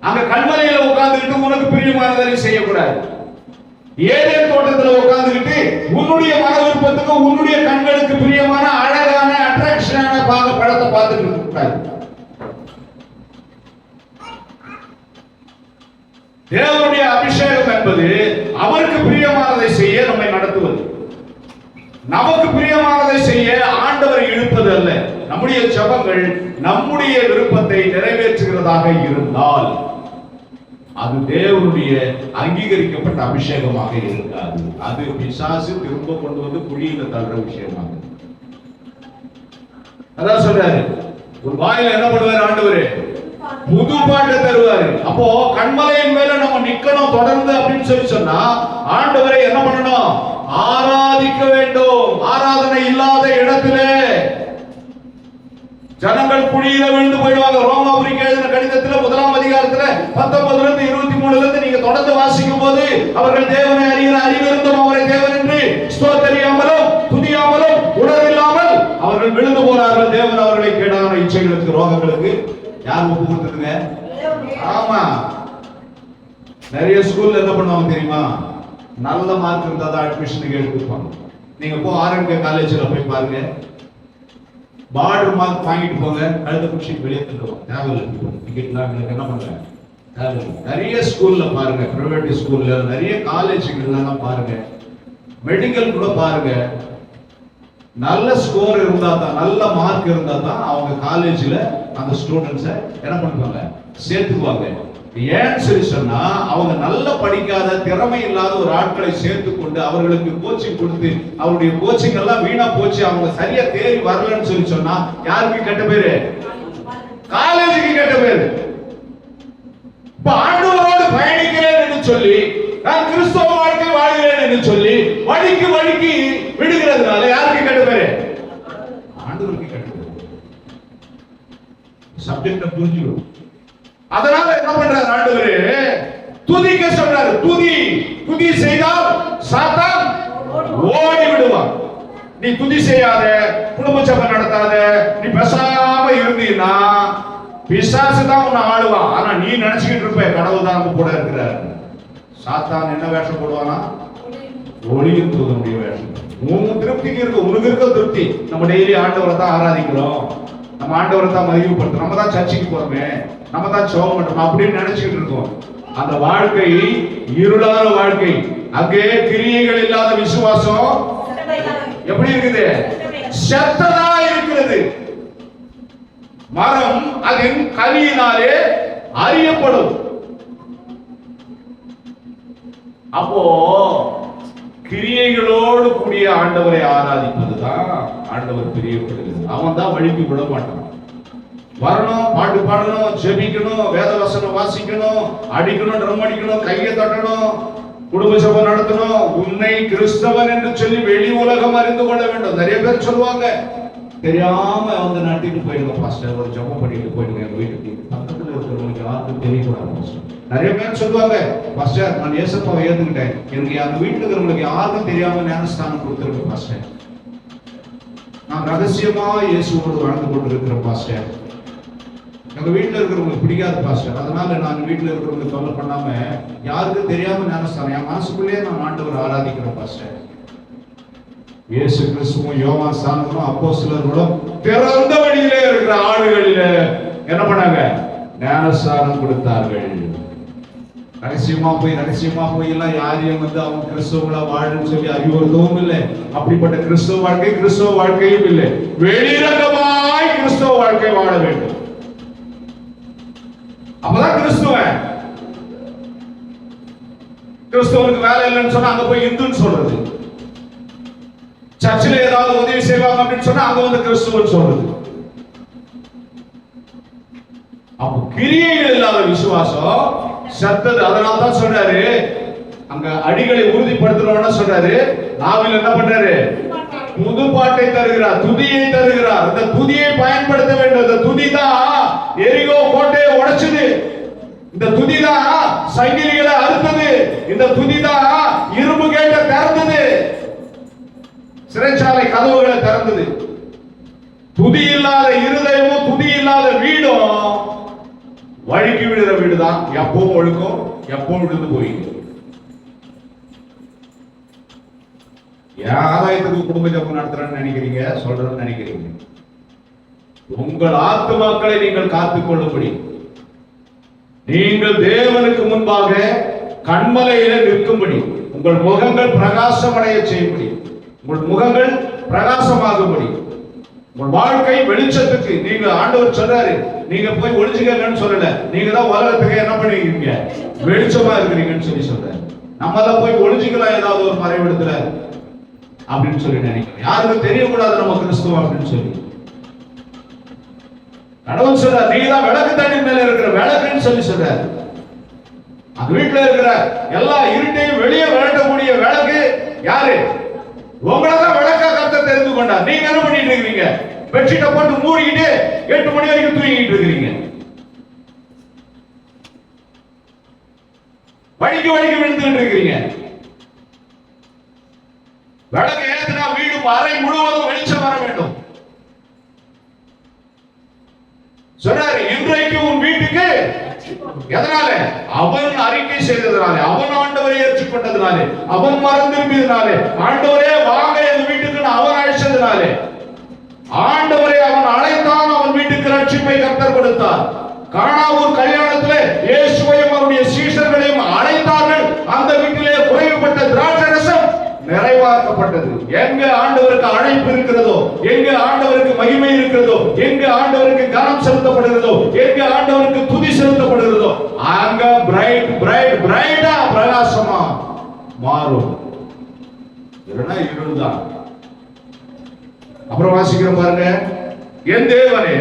அங்க கண்மலையில உட்கார்ந்துட்டு உனக்கு பிரியமானதை செய்யக்கூடாது. ஏதேன் தோட்டத்துல உட்கார்ந்துட்டு உன்னுடைய மன விருப்பத்துக்கு, உன்னுடைய கண்களுக்கு பிரியமான அழகான டென்ஷனான படத்தை பார்த்துட்டு இருக்க கூடாது. தேவனுடைய அபிஷேகம் என்பது அவருக்கு பிரியமானதை செய்ய நம்மை நடத்துவது. நமக்கு பிரியமானதை செய்ய ஆண்டவரை இழுப்பது அல்ல. நம்முடைய ஜெபங்கள் நம்முடைய விருப்பத்தை நிறைவேற்றுகிறதாக இருந்தால் அது தேவனுடைய அங்கீகரிக்கப்பட்ட அபிஷேகமாக இருக்காது. அது பிசாசு திரும்ப கொண்டு வந்து குழியில தள்ளுற விஷயமாக. அதான் சொல்றாரு, ஒரு வாயில என்ன பண்ணுவாரு ஆண்டவரே? புது பாட்டை தருவாரு. அப்போ கண்மலையின் மேல நம்ம நிக்கணும் தொடர்ந்து அப்படின்னு சொல்லி சொன்னா ஆண்டவரை என்ன பண்ணணும்? ஆராதிக்க வேண்டும். ஆராதனை இல்லாத இடத்திலே ஜனங்கள் குழியில விழுந்து போயிடுவாங்க. ரோமாபுரிக்கு எழுதின கடிதத்துல 1ஆம் அதிகாரத்துல 19 இருந்து 23 நீங்க தொடர்ந்து வாசிக்கும் போது அவர்கள் தேவனை அறிகிற அறிவிருந்தும் அவரை தேவன் என்று ஸ்தோத்தரியாமலும் துதியாமலும் உணர்வில்லாமல் அவர்கள் விழுந்து போனார்கள். தேவன் அவர்களை கேடான இச்சைகளுக்கு ரோகங்களுக்கு யார் ஒப்பு கொடுத்ததுங்க? ஆமா. நிறைய ஸ்கூல்ல என்ன பண்ணுவாங்க தெரியுமா? நல்ல மார்க் இருந்தா தான் அட்மிஷனுக்கு எடுத்துப்பாங்க. நீங்க போ ஆர்என்கே காலேஜ்ல போய் பாருங்க, பார்டர் மார்க் வாங்கிட்டு போங்க, அடுத்த குஷி வெளியே தந்துடுவோம். தேவையில்லை டிக்கெட்லாம் என்ன பண்றாங்க? நிறைய ஸ்கூல்ல பாருங்க, பிரைவேட் ஸ்கூல்ல நிறைய காலேஜ்லாம் பாருங்க, மெடிக்கல் கூட பாருங்க. நல்ல ஸ்கோர் இருந்தா தான், நல்ல மார்க் இருந்தா தான் அவங்க காலேஜ்ல அந்த ஸ்டூடெண்ட்ஸை என்ன பண்ணுவாங்க? சேர்த்துக்குவாங்க. ஏன்னு சொல்லி சொன்னா அவங்க நல்ல படிக்காத திறமை இல்லாத ஒரு ஆட்களை சேர்த்து கொண்டு அவர்களுக்கு கோச்சிங் கொடுத்து அவருடைய கோச்சிங் எல்லாம் வீணா போச்சு, அவங்க சரியா தேறி வரலன்னு சொல்லி சொன்னா யாருக்கு கெட்ட பேரு? காலேஜுக்கு கெட்ட பேரு. இப்ப ஆண்டவரோடு பயணிக்கிறேன் என்று சொல்லி, நான் கிறிஸ்தவ வாழ்க்கை வாழ்கிறேன் என்று சொல்லி வழிக்கு விடுகிறதுனால யாருக்கு கெட்ட பேரு? ஆண்டவருக்கு கெட்ட பேரு. சப்ஜெக்ட புரிஞ்சுக்கணும். அதனால என்ன பண்றாரு ஆண்டவரே? துதிக்க சொல்றாரு. துதி செய்தால் சாத்தான் ஓடி விடுவான். நீ துதி செய்யாத, குடும்ப சபை நடத்தாத, நீ பேசாம இருந்தீன்னா பிசாசு தான் உன்னை ஆளுவான். ஆனா நீ நினைச்சுக்கிட்டு இருப்ப கடவுள் தான் கூட இருக்கிறார். சாத்தான் என்ன வேஷம் போடுவானா? ஒளியும் தூதனுடைய வேஷம். உன் திருப்திக்கு இருக்கு, உனக்கு இருக்க திருப்தி. நம்ம டெய்லி ஆண்டவரை தான் ஆராதிக்கிறோம், நம்ம ஆண்டவரை தான் மதிப்புப்படுத்துறோம், நம்ம தான் சர்ச்சைக்கு போறோமே, நம்ம தான் ஜெபம் பண்றோம் அப்படின்னு நினைச்சுக்கிட்டு இருக்கோம். அந்த வாழ்க்கை இருளான வாழ்க்கை. அங்கே கிரியைகள் இல்லாத விசுவாசம் எப்படி இருக்குது? செத்ததா இருக்கிறது. மரம் அதன் கனியினாலே அறியப்படும். அப்போ கிரியைகளோடு கூடிய ஆண்டவரை ஆராதிப்பதுதான் ஆண்டவர் பிரியப்படுகிறது. அவன் தான் வழிக்கு விட மாட்டான். வரணும், பாட்டு பாடணும், ஜெபிக்கணும், வேத வசனம் வாசிக்கணும், அடிக்கணும், ட்ரம் அடிக்கணும், கையை தட்டணும், குடும்ப சபை நடத்தணும், உன்னை கிறிஸ்தவன் என்று சொல்லி வெளி உலகம் அறிந்து கொள்ள வேண்டும். நிறைய பேர் சொல்லுவாங்க, தெரியாம வந்து நட்டிட்டு போயிடுங்க பாஸ்டர், ஒரு ஜெபம் பண்ணிட்டு போயிடுங்க எங்க வீட்டுக்கு, பக்கத்துல இருக்கிறவங்களுக்கு யாருக்கும் தெரியக்கூடாது பாஸ்டர். நிறைய பேர் சொல்லுவாங்க, பாஸ்டர் நான் ஏசப்பாவை ஏத்துக்கிட்டேன், எனக்கு அந்த வீட்டுல இருக்கிறவங்களுக்கு யாருக்கும் தெரியாம ஞானஸ்தானம் கொடுத்துருக்கு பாஸ்டர், நான் ரகசியமா இயேசுவோடு வாழ்ந்து கொண்டிருக்கிறேன் பாஸ்டர், எங்க வீட்டுல இருக்கிறவங்களுக்கு பிடிக்காது பாஸ்டர், அதனால நான் வீட்டுல இருக்கிறவங்க தொல்லை பண்ணாம யாருக்கும் தெரியாம ஞானஸ்தானம் என் மனசுக்குள்ளேயே நான் ஆண்டவர் ஆராதிக்கிறேன் பாஸ்டர். இயேசு கிறிஸ்துவும் யோவான் ஸ்நானனும் அப்போஸ்தலர்களும் திறந்த வழியிலே இருக்கிற ஆடுகளில என்ன பண்ணாங்க? ஞானஸ்தானம் கொடுத்தார்கள். ரகசியமா போய் எல்லாம் யாரையும் வந்து அவங்க கிறிஸ்தவங்களா வாழன்னு சொல்லி அறிவுறுத்தவும் இல்லை. அப்படிப்பட்ட கிறிஸ்தவ வாழ்க்கையும் இல்லை. வெளிரங்கமாய் கிறிஸ்தவ வாழ்க்கை வாழ வேண்டும். அப்பதான் கிறிஸ்தவனுக்கு வேலை இல்லைன்னு சொன்னா அங்க போய் இந்துன்னு சொல்றது, சர்ச்சில் ஏதாவது உதவி செய்வாங்க அப்படின்னு சொன்னா அங்க வந்து கிறிஸ்துவன் சொல்றது. அப்போ கிரியைகள் இல்லாத விசுவாசம் சத்தது. அதனால தான் சொல்றாரு, அங்க அடிகளை உறுதிப்படுத்தணும்னா சொல்றாரு, நாவில் என்ன பண்றாரு? புது பாட்டை தருகிறார், துதியை தருகிறார். இந்த துதியை பயன்படுத்த வேண்டும். இந்த துதி தான் எரிகோ கோட்டையை உடைச்சது. இந்த துதி தான் சங்கிலிகளை அறுத்தது. இந்த துதி தான் இரும்பு கேட்டை திறந்தது, சிறைச்சாலை கதவுகளை திறந்தது. துதி இல்லாத இருதயமும் துதி இல்லாத வீடும் வழுக்கி விடுற வீடுதான். எப்பவும் ஒழுக்கும், எப்பவும் விழுந்து போயிடும். என் ஆதாயத்துக்கு குடும்ப ஜபம் நடத்துறேன்னு நினைக்கிறீங்க, சொல்றேன்னு நினைக்கிறீங்க. உங்கள் ஆத்துமாக்களை நீங்கள் காத்துக் கொள்ளும்படி, நீங்கள் தேவனுக்கு முன்பாக கண்மலையில நிற்கும்படி, உங்கள் முகங்கள் பிரகாசமடைய செய்யும்படி, உங்கள் முகங்கள் பிரகாசமாகும்படி, உங்கள் வாழ்க்கை வெளிச்சத்துக்கு. நீங்க ஆண்டவர் சொல்றாரு, நீங்க போய் ஒளிச்சுக்கங்கன்னு சொல்லல, நீங்க தான் உலகத்துக்கு என்ன பண்ணிருக்கீங்க, வெளிச்சமா இருக்கிறீங்கன்னு சொல்லி சொல்றாரு. நம்ம தான் போய் ஒளிச்சுக்கலாம் ஏதாவது ஒரு மறைவிடத்துல அப்படின்னு சொல்லி நினைக்கிறேன். யாருக்கும் தெரியக்கூடாது நம்ம கிறிஸ்துவ அப்படின்னு சொல்லி. கடவுள் சொல்றார், நீ தான் விளக்கு தண்ணி மேல இருக்கிற விளக்குன்னு சொல்லி சொல்றாரு. அந்த வீட்டுல இருக்கிற எல்லா இருட்டையும் வெளியே விளக்கக்கூடிய விளக்கு யாரு? உங்களதான் விளக்கா கர்த்தர் தெரிந்து கொண்டார். நீங்க என்ன பண்ணிட்டு இருக்கீங்க? பெட்ஷீட்டை போட்டு மூடிக்கிட்டு 8 மணி வரைக்கும் தூங்கிட்டு இருக்கிறீங்க. வழிக்கு விழுந்துட்டு இருக்கிறீங்க. விளக்கு ஏத்துனா வீடு அறை முழுவதும் வெளிச்சம் வர வேண்டும் சொன்னாரு. இன்றைக்கு உன் வீட்டுக்கு எதனால? அவன் அறிக்கை செய்ததனாலே, அவன் ஆண்டவரை ஏற்றுக்கொண்டதனாலே, அவன் மனம் திரும்பியதனாலே, ஆண்டவரே வாங்க என் வீட்டுக்கு அவன் அழைச்சதனாலே, ஆண்டவரை அவன் அழைத்தான், அவன் வீட்டுக்கு ரட்சிப்பை கர்த்தர் கொடுத்தார். கானாவூர் கல்யாணத்திலே இயேசுவையும் அவருடைய சீஷர்களையும் அழைத்தார்கள். அந்த வீட்டிலே குறைவுபட்ட திராட்சை ரசம் நிறைவாக்கப்பட்டது. எங்க ஆண்டவருக்கு அழைப்பு இருக்கிறதோ, எங்க ஆண்டவருக்கு மகிமை இருக்கிறதோ, எங்க ஆண்டவருக்கு கனம் செலுத்தப்படுகிறதோ, எங்க ஆண்டவருக்கு துதி செலுத்தப்படுகிறதோ, அங்க பிரைட்டா பிரகாசமா மாறும். இல்லைன்னா இருள்தான். அப்புறம் வாசிக்கிறோம் பாருங்க, என் தேவனே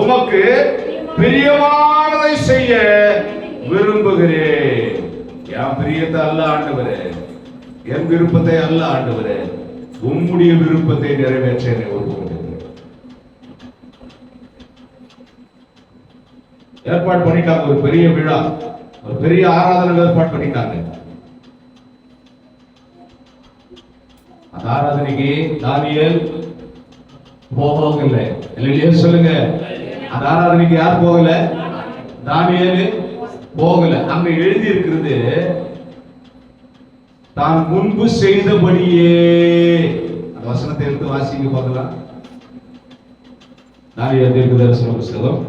உமக்கு பிரியமானதை செய்ய விரும்புகிறேன். என் பிரியத்தை அல்ல ஆண்டவரே, என் விருப்பத்தை அல்ல ஆண்டவரே, உம்முடைய விருப்பத்தை நிறைவேற்ற என்னை ஒப்புக்கொண்டிருக்கிறேன். ஏற்பாடு பண்ணிட்டாங்க, ஒரு பெரிய விழா, ஒரு பெரிய ஆராதனை ஏற்பாடு பண்ணிட்டாங்க. அந்த ஆராதனைக்கு தானியேல் போகல. இல்லையா சொல்லுங்க, அந்த ஆராதனைக்கு யார் போகல? தானியேல் போகல. அங்க எழுதி இருக்கிறது, தான் முன்பு செய்தபடியே. அந்த வசனத்தை எடுத்து வாசிக்க பார்க்கலாம். தானியேல் தீர்க்கதரிசன புத்தகம்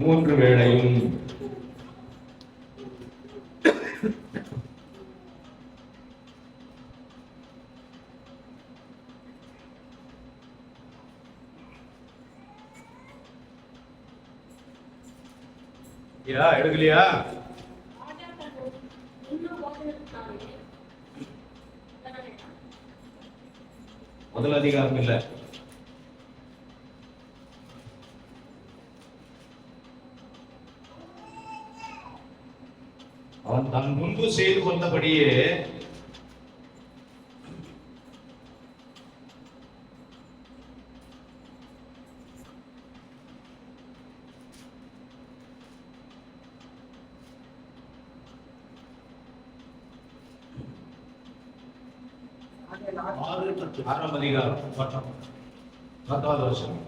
3 வேளையும் எடுக்கலையா? முதல் அதிகாரம் இல்ல, அவன் தன் முன்பு செய்து கொண்டபடியே ஆறாம் அதிகாரம் 10வது வசனம்.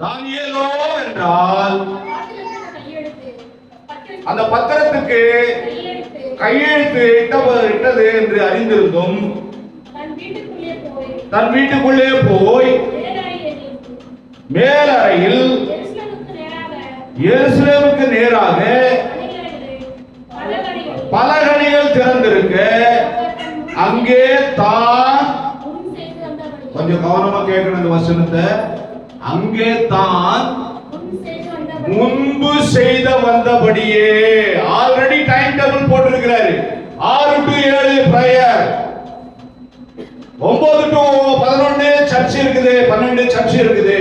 தானியேலோ என்றால் அந்த பத்திரத்துக்கு கையெழுத்து இட்டது என்று அறிந்திருந்தும் தன் வீட்டுக்குள்ளே போய் மேலறையில் எருசலேமுக்கு நேராக பலகணிகள் திறந்திருக்க அங்கே தான், கொஞ்சம் கவனமா கேட்கணும் இந்த வசனத்தை, அங்கே தான் முன்பு செய்த வந்தபடியே. ஆல்ரெடி டைம் டேபிள் போட்டிருக்கிறாரு. 6 to 7 பிரேயர், 9 to 11 சர்ச் இருக்குது, 12 சர்ச் இருக்குது.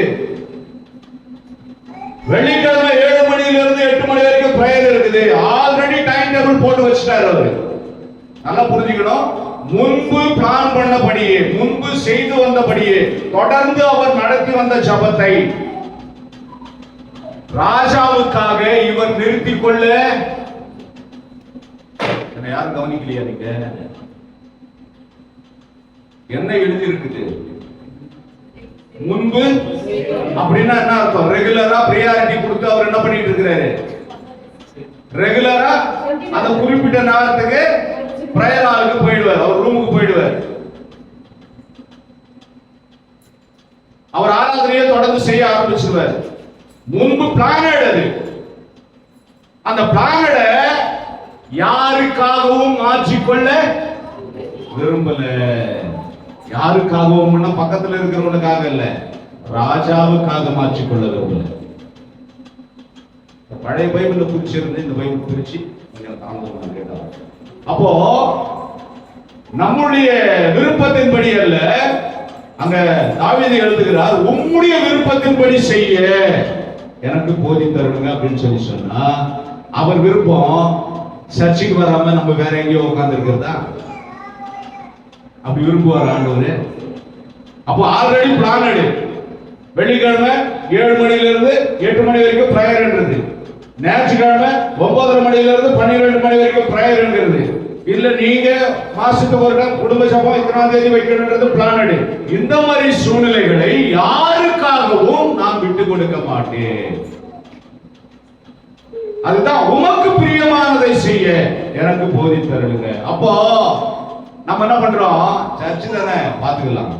வெள்ளிக்கிழமை 7 மணியிலிருந்து 8 மணி வரைக்கும் பிரேயர் இருக்குது. ஆல்ரெடி டைம் டேபிள் போட்டு வச்சிட்டாரு அவரு. நல்லா புரிஞ்சுக்கணும். முன்பு பிளான் பண்ணபடியே, முன்பு செய்து வந்தபடியே தொடர்ந்து அவர் நடத்தி வந்த ஜபத்தை ராஜாவுக்காக இவர் நிறுத்திக் கொள்ள. யாரும் கவனிக்கலையா? நீங்க என்ன எழுதி இருக்குது? முன்பு அப்படின்னா என்ன அர்த்தம்? ரெகுலரா பிரியாரிட்டி கொடுத்து அவர் என்ன பண்ணிட்டு இருக்கிறாரு? ரெகுலரா அந்த குறிப்பிட்ட நேரத்துக்கு பிரேயர் ஹாலுக்கு போயிடுவார், அவர் ரூமுக்கு போயிடுவார். அவர் ஆராதனையை தொடர்ந்து செய்ய ஆரம்பிச்சிருவார். முன்பு பிளானட் அது. அந்த பிளானட யாருக்காகவும் மாற்றிக்கொள்ள விரும்பல. யாருக்காகவும் பக்கத்தில் இருக்கிறவனுக்காக இல்ல, ராஜாவுக்காக மாற்றிக்கொள்ள விரும்பல. பழைய பைபிள்ல குறிச்சிருந்து இந்த பைபிள் பிரிச்சு கேட்டாங்க. அப்போ நம்முடைய விருப்பத்தின்படி அல்ல, அங்க தாவீது எழுதுகிறார், உம்முடைய விருப்பத்தின்படி செய்ய எனக்கு போதித்தருங்க அப்படின்னு சொல்லி சொன்னா, அவர் விருப்பம் சர்ச்சுக்கு வராம நம்ம வேற எங்கேயோ உட்கார்ந்து இருக்கிறதா? அப்படி விரும்புவார் ஆண்டவரு? அப்போ ஆல்ரெடி பிளானடு. வெள்ளிக்கிழமை 7 மணில இருந்து 8 மணி வரைக்கும் பிரேயர்ன்றது, ஞாயிற்றுக்கிழமை 9:30 மணில இருந்து 12 மணி வரைக்கும் பிரேயர்ன்றது. இல்ல நீங்க மாசத்துக்கு ஒரு நாள் குடும்ப சபம் இத்தனாம் தேதி வைக்கணும்ன்றது பிளானடு. இந்த மாதிரி சூழ்நிலைகளை யாருக்காகவும் நான் விட்டு கொடுக்க மாட்டேன். அதுதான் உமக்கு பிரியமானதை செய்ய எனக்கு போதித்தருளுங்க. அப்போ நம்ம என்ன பண்றோம்? சர்ச்சு தானே பாத்துக்கலாம்,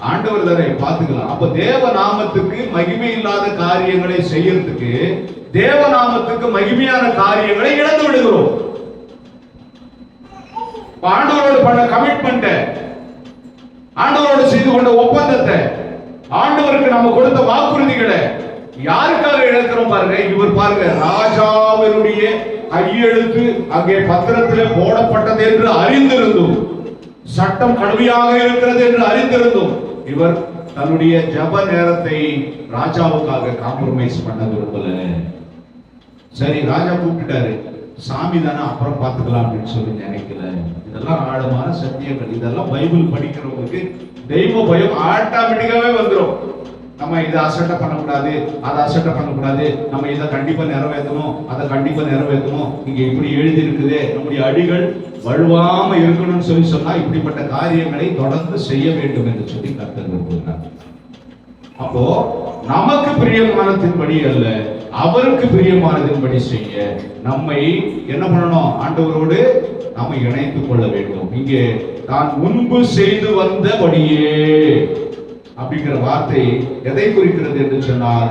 ஆண்டவர் தானே பாத்துக்கலாம். அப்ப தேவ நாமத்துக்கு மகிமை இல்லாத காரியங்களை செய்யறதுக்கு, தேவ நாமத்துக்கு மகிமையான காரியங்களை இழந்து விடுகிறோம். ஆண்டவரோடு பண்ண கமிட்மெண்ட், ஆண்டவரோடு செய்து கொண்ட ஒப்பந்தத்தை, ஆண்டவருக்கு நம்ம கொடுத்த வாக்குறுதிகளை யாருக்காக இழக்கிறோம் பாருங்க. இவர் பாருங்க, ராஜாவினுடைய கையெழுத்து அங்கே பத்திரத்திலே போடப்பட்டது என்று அறிந்திருந்தும், சட்டம் கடுமையாக இருக்கிறது என்று அறிந்திருந்தும், இவர் தன்னுடைய ஜப நேரத்தை ராஜாவுக்காக காம்ப்ரமைஸ் பண்ண விரும்பல. சரி, ராஜா கூப்பிட்டாரு, சாமி தானே அப்புறம் பார்த்துக்கலாம் அப்படின்னு சொல்லி நினைக்கல. இதெல்லாம் ஆழமான சத்தியங்கள். இதெல்லாம் பைபிள் படிக்கிறவங்களுக்கு தெய்வ பயம் ஆட்டோமேட்டிக்காவே வந்துடும். நம்ம இதை அசட்டை பண்ணக்கூடாது, அதை அசட்டை பண்ணக்கூடாது, நம்ம இதை கண்டிப்பா நிறைவேற்றணும், அதை கண்டிப்பா நிறைவேற்றணும், இங்க இப்படி எழுதி இருக்குது, நம்முடைய அடிகள் வழுவாம இருக்கணும்னு சொல்லி சொன்னா இப்படிப்பட்ட காரியங்களை தொடர்ந்து செய்ய வேண்டும் என்று சொல்லி கர்த்தர் விரும்புகிறார். அப்போ நமக்கு பிரியமானதின்படி அல்ல, அவருக்கு பிரியமானதின்படி செய்ய நம்மை என்ன பண்ணணும்? ஆண்டவரோடு நாம இணைத்துக் கொள்ள வேண்டும். இங்கே தான் முன்பு செய்து வந்தபடியே அப்படிங்கிற வார்த்தை எதை குறிக்கிறது என்று சொன்னால்,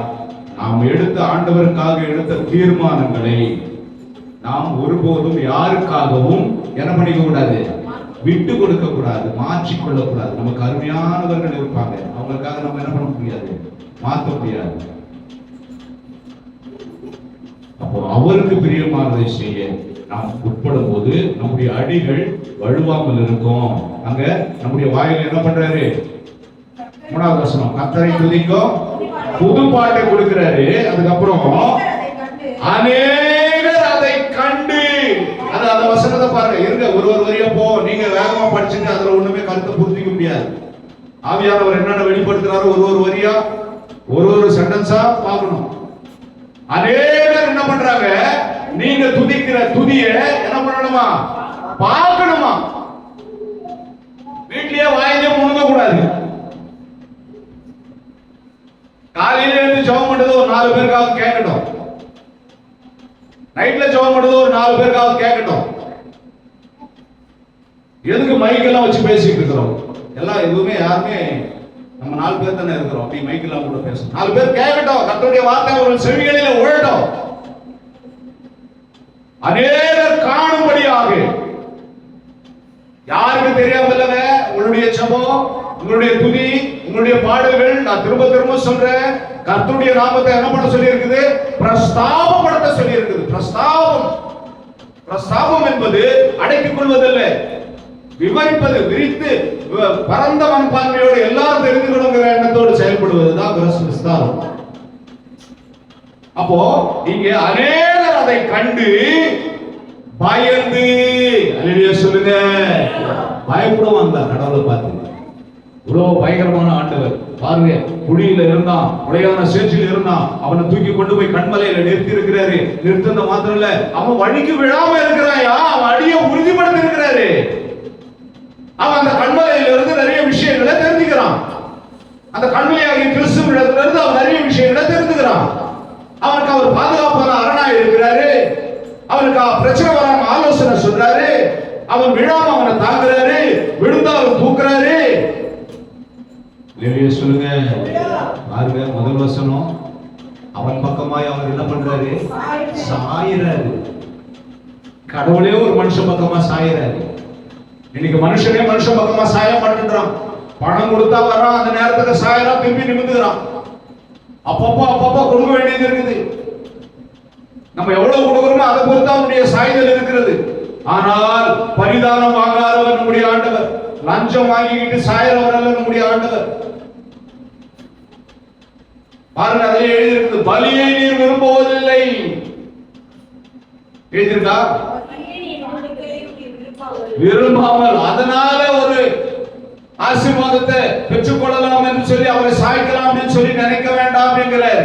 நாம் எடுத்த ஆண்டவருக்காக எடுத்த தீர்மானங்களை நாம் ஒருபோதும் யாருக்காகவும் என்ன பண்ணிக்க கூடாது? விட்டு கொடுக்க கூடாது, மாற்றிக்கொள்ள கூடாது. நமக்கு அருமையானவர்கள் இருப்பாங்க, அவங்களுக்காக நம்ம என்ன பண்ண முடியாது? மாற்ற முடியாது. அப்போ அவருக்கு பிரியமானதை செய்ய நாம் உட்படும் போது நம்முடைய அடிகள் வழுவாமல் இருக்கும். அங்க நம்முடைய வாயில என்ன பண்றாரு? 3வது வசனம், கர்த்தரை துதிக்கும் புது பாட்டை கொடுக்கிறாரு. அதுக்கப்புறம் அநேகர் அதை கண்டு, அந்த வசனத்தை பாருங்க. இருங்க, ஒரு வரியா போ, நீங்க வேகமா படிச்சுட்டு அதுல ஒண்ணுமே கருத்தை புரிஞ்சிக்க முடியாது. ஆவியானவர் என்னென்ன வெளிப்படுத்துறாரு ஒரு வரியா, ஒரு சென்டென்ஸா பார்க்கணும். அநேகர் என்ன பண்றாங்க? நீங்க துதிக்கிற துதிய என்ன பண்ணணுமா? பார்க்கணுமா? வீட்லயே வாயிலே முழுங்க கூடாது. காலையில இருந்து ஜெபம் பண்றது ஒரு 4 பேருக்காவது கேட்கட்டும், நைட்ல ஜெபம் பண்றது ஒரு 4 பேருக்காவது கேட்கட்டும். எதுக்கு மைக்கெல்லாம் வச்சு பேசிட்டு இருக்கிறோம்? எல்லாம் எதுவுமே யாருமே, நம்ம 4 பேர் தானே இருக்கிறோம், அப்படி மைக்கெல்லாம் கூட பேசணும். 4 பேர் கேட்கட்டும், கர்த்தருடைய வார்த்தை அவர்கள் செவிகளிலே உழட்டும். அநேகர் காணும்படியாக. யாருக்கு தெரியாம இல்லங்க உங்களுடைய ஜெபம், உங்களுடைய துதி, உங்களுடைய பாடல்கள். நான் திரும்ப திரும்ப சொல்றேன், கர்த்தருடைய நாமத்தை என்ன பண்ண சொல்லி இருக்குது? பிரஸ்தாபப்படுத்த சொல்லி இருக்குது. பிரஸ்தாபம் என்பது அடக்கிக் கொள்வதல்ல, விவரிப்பது, விரித்து பரந்த மனப்பான்மையோடு எல்லாரும் தெரிந்துக்கணுங்கிற எண்ணத்தோடு செயல்படுவதுதான் பிரஸ்தாபம். அப்போ இங்க அநேகர் அதை கண்டு பயந்து, அல்லேலூயா சொல்லுங்க, பயப்படுவாங்க கடவுளை பார்த்து. இவ்வளவு பயங்கரமான ஆண்டவர் பாருங்க, குழியில இருந்தான், உடையான சேற்றில் இருந்தான், அவனை தூக்கி கொண்டு போய் கண்மலையில நிறுத்தி இருக்கிறாரு. நிறுத்தந்த மாத்திரம் இல்ல, அவன் வழிக்கு விழாம இருக்கிறாயா, அவன் அடியை உறுதிப்படுத்தி இருக்கிறாரு. அவன் அந்த கண்மலையில இருந்து நிறைய விஷயங்களை தெரிஞ்சுக்கிறான். அந்த கண்மலையாகிய கிறிஸ்துவிடத்துல இருந்து அவன் நிறைய விஷயங்களை தெரிஞ்சுக்கிறான். அவனுக்கு அவர் பாதுகாப்பான அரணாய் இருக்கிறாரு. அவனுக்கு பிரச்சனை வராம ஆலோசனை சொல்றாரு. அவன் விழாம அவனை தாங்குறாரு, விழுந்தா அவர் தூக்குறாரு. இல்லையே சொல்லுங்க. பாருங்க, முதல் வசனம், அவன் பக்கமாய் அவர் என்ன பண்றாரு? சாயிறாரு. கடவுளே ஒரு மனுஷன் பக்கமா சாயிறாரு. இன்னைக்கு மனுஷனே மனுஷன் பக்கமா சாய மாட்டேன்றான். பணம் கொடுத்தா வரான், அந்த நேரத்துல சாயறான், திருப்பி நிமிந்துறான். அப்பப்போ கொடுக்க வேண்டியது இருக்குது. நம்ம எவ்வளவு கொடுக்கிறோமோ அதை பொறுத்து அவனுடைய சாய்தல் இருக்கிறது. ஆனால் பரிதானம் வாங்காதவர் நம்முடைய ஆண்டவர், லஞ்சம் வாங்கிக்கிட்டு சாயறவர் அல்ல நம்முடைய ஆண்டவர். பாருங்க, அதிலே எழுதியிருக்கிறது, பலியை நீர் விரும்புவதில்லை. எழுதியிருக்கா? விரும்பாமல், அதனால ஒரு ஆசீர்வாதத்தை பெற்றுக் கொள்ளலாம் என்று சொல்லி அவரை சாய்க்கலாம் என்று சொல்லி நினைக்க வேண்டாம் என்கிறார்.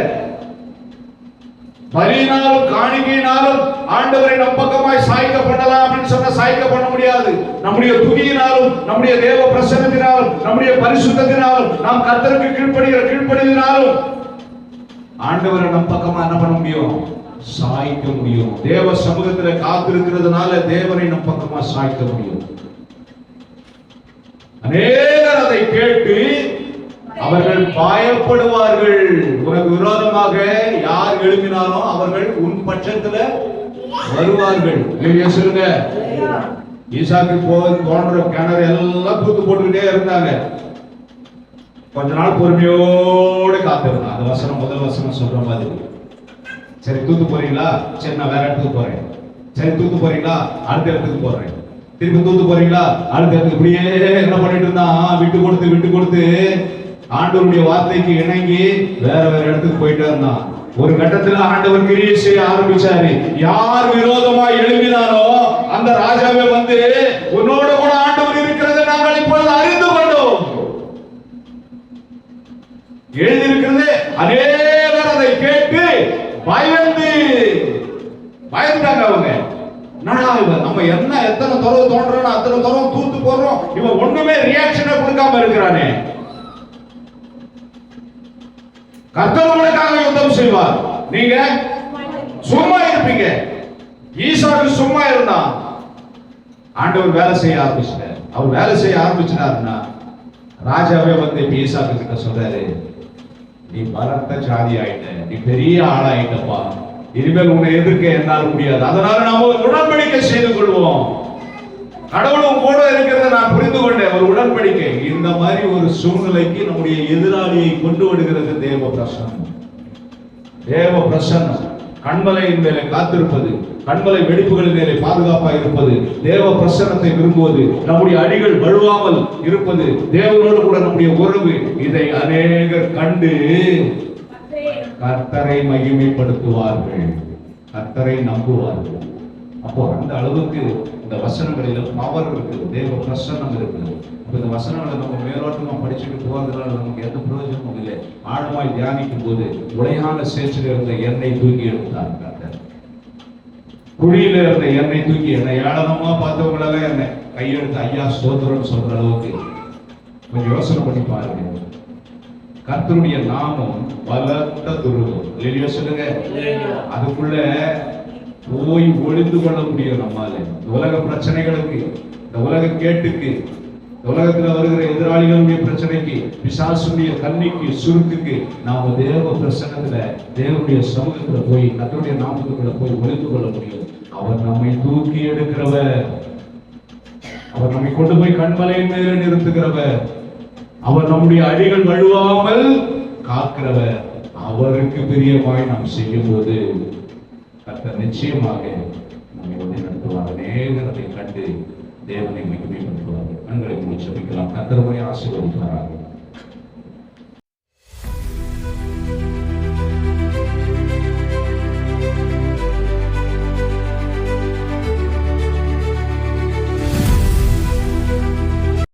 பலியினாலும் காணிக்கையினாலும் ஆண்டவரை நம் பக்கமாய் சாய்க்க பண்ணலாம் அப்படின்னு சொன்னா சாய்க்க பண்ண முடியாது. நம்முடைய துதியினாலும், நம்முடைய தேவ பிரசன்னத்தினாலும், நம்முடைய பரிசுத்தத்தினாலும், நாம் கர்த்தருக்கு கீழ்ப்படினாலும் ஆண்டவரை நம் பக்கமா என்ன பண்ண முடியும்? சாய்க்க முடியும். தேவ சமூகத்துல காத்திருக்கிறதுனால தேவனை நம் பக்கமா சாய்க்க முடியும். அநேகர் அதை கேட்டு அவர்கள் பயப்படுவார்கள். உனக்கு விரோதமாக யார் எழுப்பினாலும் அவர்கள் உன் பட்சத்துல வருவார்கள். இல்லையா சொல்லுங்க. ஈசாக்கு போன்ற கிணறு எல்லாம் தூத்து போட்டுக்கிட்டே இருந்தாங்க. கொஞ்ச நாள் பொறுமையோடு காத்திருந்தான். அந்த வசனம் முதல் வசனம் சொல்ற மாதிரி. சரி தூத்து போறீங்களா? சரி நான் வேற இடத்துக்கு போறேன். சரி தூத்து போறீங்களா? அடுத்த இடத்துக்கு போறேன். திருப்பி தூத்து போறீங்களா? அடுத்த இடத்துக்கு. இப்படியே என்ன பண்ணிட்டு இருந்தான்? விட்டு கொடுத்து ஆண்டவருடைய வார்த்தைக்கு இணங்கி வேற இடத்துக்கு போயிட்டே இருந்தான். ஒரு கட்டத்துல ஆண்டவர் கிரியை செய்ய ஆரம்பிச்சாரு. யார் விரோதமா எழுப்பினாரோ அந்த ராஜாவே வந்து, உன்னோட கூட ஆண்டவர் இருக்கிறது நாங்கள் இப்பொழுது அறிந்து கொண்டோம். எழுதியிருக்கிறது. அநேகர் அதை கேட்டு பயந்துட்டாங்க. அவங்க நம்ம என்ன எத்தனை துறவு தோன்றோம், அத்தனை துறவு தூத்து போடுறோம், இவன் ஒண்ணுமே ரியாக்ஷனை கொடுக்காம இருக்கிறானே. கர்த்தர் உங்களுக்காக யுத்தம் செய்வார், நீங்க சும்மா இருப்பீங்க. ஈசாக்கு சும்மா இருந்தான். ஆண்டவர் வேலை செய்ய ஆரம்பிச்சிட்டார். அவர் வேலை செய்ய ஆரம்பிச்சிட்டாருன்னா ராஜாவே வந்து ஈசாக்கு கிட்ட சொல்றாரு, நீ பலத்த ஜாதி ஆயிட்ட, நீ பெரிய ஆளாயிட்டப்பா, இனிமேல் உன்னை எதிர்க்க என்னால் முடியாது. அதனால நாம ஒரு உடன்படிக்கை செய்து கொள்வோம். கடவுளும் கூட இருக்கிறத நான் புரிந்து கொண்டேன். ஒரு உடன்படிக்கை. இந்த மாதிரி ஒரு சூழ்நிலைக்கு நம்முடைய எதிராளியை கொண்டு விடுகிறது தேவ பிரசன்னம். தேவ பிரசன்னம் கண்மலையின் மேலே காத்திருப்பது, கண்மலை வெடிப்புகளின் மேலே பாதுகாப்பாக இருப்பது, தேவ பிரசன்னத்தை விரும்புவது, நம்முடைய அடிகள் வழுவாமல் இருப்பது, தேவனோடு கூட நம்முடைய உறவு, இதை அநேகர் கண்டு கர்த்தரை மகிமைப்படுத்துவார்கள், கர்த்தரை நம்புவார்கள். அப்போ அந்த அளவுக்கு இந்த வசனங்களில பவர் இருக்குது, தேவ பிரசன்னம் இருக்குது. இந்த வசனங்களை நம்ம மேலோட்டமா படிச்சுட்டு போறதுனால நமக்கு எந்த பிரயோஜனமும் இல்லை. ஆழமாய் தியானிக்கும் போது உடையான சேற்றில் இருந்த எண்ணெய் தூக்கி எடுத்தார் கர்த்தர். குழியில இருந்த எண்ணெய் தூக்கி, என்னை ஏளனமா பார்த்தவங்களெல்லாம் என்ன கையெடுத்து ஐயா ஸ்தோத்திரம் சொல்ற அளவுக்கு கொஞ்சம் யோசனை பண்ணி பாருங்க. கர்த்தருடைய நாமம் பலத்த துருவம். இல்லையா சொல்லுங்க. அதுக்குள்ள போய் ஒளிந்து கொள்ள முடியும் நம்மால. இந்த உலக பிரச்சனைகளுக்கு, இந்த உலக கேட்டுக்கு, இந்த உலகத்துல வருகிற எதிராளிகளுடைய பிரச்சனைக்கு, பிசாசுடைய கண்ணிக்கு, சுருக்குக்கு நாம தேவ பிரசன்னத்துல, தேவனுடைய சமூகத்துல போய் கர்த்தருடைய நாமத்துக்குள்ள போய் ஒளிந்து கொள்ள முடியும். அவர் நம்மை தூக்கி எடுக்கிறவர், அவர் நம்மை கொண்டு போய் கண்மலையின் மேல நிறுத்துகிறவர், அவர் நம்முடைய அடிகள் வழுவாமல் காக்கிறவர். அவருக்கு பிரியமாய் நாம் செய்யும் போது கர்த்தர் நிச்சயமாக நம்மை வழி நடத்துவார். அநேகரை கண்டு தேவனை மகிமைப்படுத்துவார். கண்களை மூடி ஜெபிக்கலாம். கர்த்தர் உம்மை ஆசீர்வதிப்பாராக.